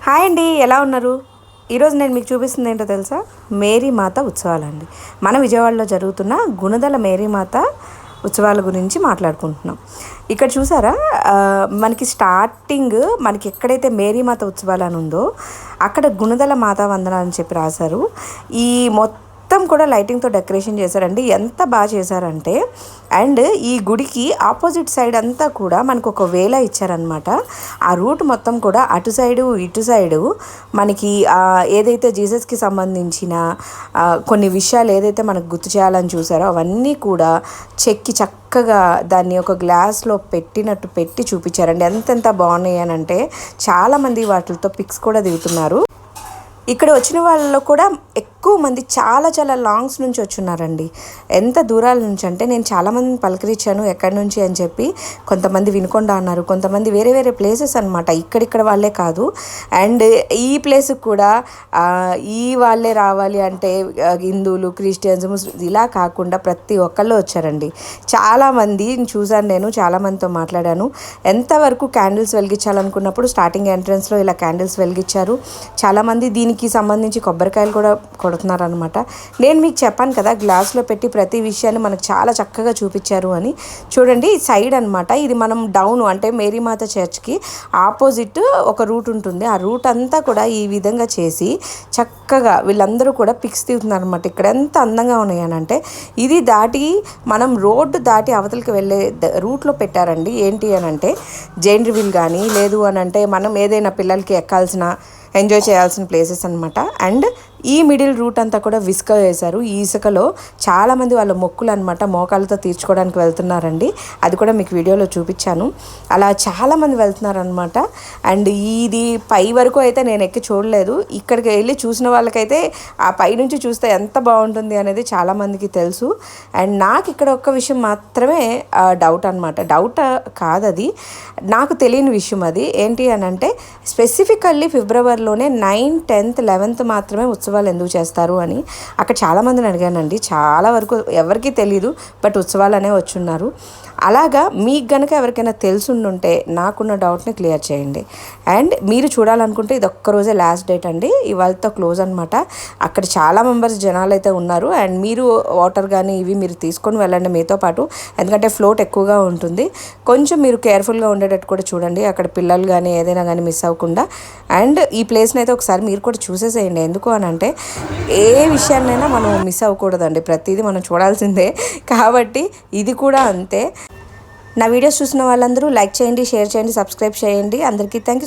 Hi అండి, ఎలా ఉన్నారు? ఈరోజు నేను మీకు చూపిస్తుంది ఏంటో తెలుసా? మేరీమాత ఉత్సవాలండి. మన విజయవాడలో జరుగుతున్న గుణదల మేరీమాత ఉత్సవాల గురించి మాట్లాడుకుంటున్నాం. ఇక్కడ చూసారా, మనకి స్టార్టింగ్ మనకి ఎక్కడైతే మేరీమాత ఉత్సవాలు అని ఉందో అక్కడ గుణదల మాతా వందనాలు అని చెప్పి రాశారు. ఈ మొత్తం కూడా లైటింగ్తో డెకరేషన్ చేశారండి. ఎంత బాగా చేశారంటే, అండ్ ఈ గుడికి ఆపోజిట్ సైడ్ అంతా కూడా మనకు ఒక వేల ఇచ్చారనమాట. ఆ రూట్ మొత్తం కూడా అటు సైడు ఇటు సైడు మనకి ఏదైతే జీసస్కి సంబంధించిన కొన్ని విషయాలు ఏదైతే మనకు గుర్తు చేయాలని చూసారో అవన్నీ కూడా చెక్కి చక్కగా దాన్ని ఒక గ్లాస్లో పెట్టినట్టు పెట్టి చూపించారండి. ఎంతెంత బాగున్నాయి అని అంటే చాలామంది వాటితో పిక్స్ కూడా దిగుతున్నారు. ఇక్కడ వచ్చిన వాళ్ళలో కూడా ఎక్కువ మంది చాలా చాలా లాంగ్స్ నుంచి వచ్చున్నారండి. ఎంత దూరాల నుంచి అంటే నేను చాలామందిని పలకరించాను ఎక్కడి నుంచి అని చెప్పి. కొంతమంది వినుకొండ అన్నారు, కొంతమంది వేరే వేరే ప్లేసెస్ అనమాట, ఇక్కడిక్కడ వాళ్ళే కాదు. అండ్ ఈ ప్లేస్కి కూడా ఈ వాళ్ళే రావాలి అంటే హిందువులు, క్రిస్టియన్స్, ముస్లిమ్స్ ఇలా కాకుండా ప్రతి ఒక్కళ్ళు వచ్చారండి. చాలామంది చూశాను, నేను చాలామందితో మాట్లాడాను. ఎంతవరకు క్యాండిల్స్ వెలిగించాలనుకున్నప్పుడు స్టార్టింగ్ ఎంట్రన్స్లో ఇలా క్యాండిల్స్ వెలిగించారు. చాలామంది దీనికి సంబంధించి కొబ్బరికాయలు కూడా కొడుతున్నారు అనమాట. నేను మీకు చెప్పాను కదా, గ్లాస్లో పెట్టి ప్రతి విషయాన్ని మనకు చాలా చక్కగా చూపించారు అని. చూడండి, సైడ్ అనమాట ఇది. మనం డౌన్ అంటే మేరీమాత చర్చ్కి ఆపోజిట్ ఒక రూట్ ఉంటుంది. ఆ రూట్ అంతా కూడా ఈ విధంగా చేసి చక్కగా వీళ్ళందరూ కూడా పిక్స్ తీస్తున్నారు అనమాట. ఇక్కడ ఎంత అందంగా ఉన్నాయనంటే, ఇది దాటి మనం రోడ్డు దాటి అవతలకి వెళ్ళే రూట్లో పెట్టారండి. ఏంటి అని అంటే జైంట్రివిల్ కానీ, లేదు అని అంటే మనం ఏదైనా పిల్లలకి ఎక్కాల్సిన ఎంజాయ్ చేయాల్సిన ప్లేసెస్ అనమాట. అండ్ ఈ మిడిల్ రూట్ అంతా కూడా ఇసుక వేశారు. ఈ ఇసుకలో చాలామంది వాళ్ళ మొక్కులు అనమాట మోకాళ్ళతో తీర్చుకోవడానికి వెళ్తున్నారండి. అది కూడా మీకు వీడియోలో చూపించాను. అలా చాలామంది వెళ్తున్నారనమాట. అండ్ ఇది పై వరకు అయితే నేను ఎక్కి చూడలేదు. ఇక్కడికి వెళ్ళి చూసిన వాళ్ళకైతే ఆ పై నుంచి చూస్తే ఎంత బాగుంటుంది అనేది చాలామందికి తెలుసు. అండ్ నాకు ఇక్కడ ఒక్క విషయం మాత్రమే డౌట్ అనమాట. డౌట్ కాదు, అది నాకు తెలియని విషయం. అది ఏంటి అని అంటే, స్పెసిఫికల్లీ ఫిబ్రవరిలోనే 9, 10, 11 మాత్రమే ఉత్సవాలు ఎందుకు చేస్తారు అని అక్కడ చాలామందిని అడిగానండి. చాలా వరకు ఎవరికీ తెలీదు, బట్ ఉత్సవాలు అనే వచ్చున్నారు. అలాగా మీకు గనక ఎవరికైనా తెలుసుండుంటే నాకున్న డౌట్ని క్లియర్ చేయండి. అండ్ మీరు చూడాలనుకుంటే ఇది ఒక్కరోజే లాస్ట్ డేట్ అండి, ఇవాళతో క్లోజ్ అనమాట. అక్కడ చాలా మెంబర్స్ జనాలు అయితే ఉన్నారు. అండ్ మీరు వాటర్ కానీ ఇవి మీరు తీసుకొని వెళ్ళండి మీతో పాటు, ఎందుకంటే ఫ్లోట్ ఎక్కువగా ఉంటుంది. కొంచెం మీరు కేర్ఫుల్గా ఉండేటట్టు కూడా చూడండి, అక్కడ పిల్లలు కానీ ఏదైనా కానీ మిస్ అవ్వకుండా. అండ్ ఈ ప్లేస్ని అయితే ఒకసారి మీరు కూడా చూసేసేయండి. ఎందుకు అని అంటే ఏ విషయాన్నైనా మనం మిస్ అవ్వకూడదండి, ప్రతిదీ మనం చూడాల్సిందే. కాబట్టి ఇది కూడా అంతే. నా వీడియోస్ చూసిన వాళ్ళందరూ లైక్ చేయండి, షేర్ చేయండి, సబ్స్క్రైబ్ చేయండి. అందరికీ థ్యాంక్ యూ.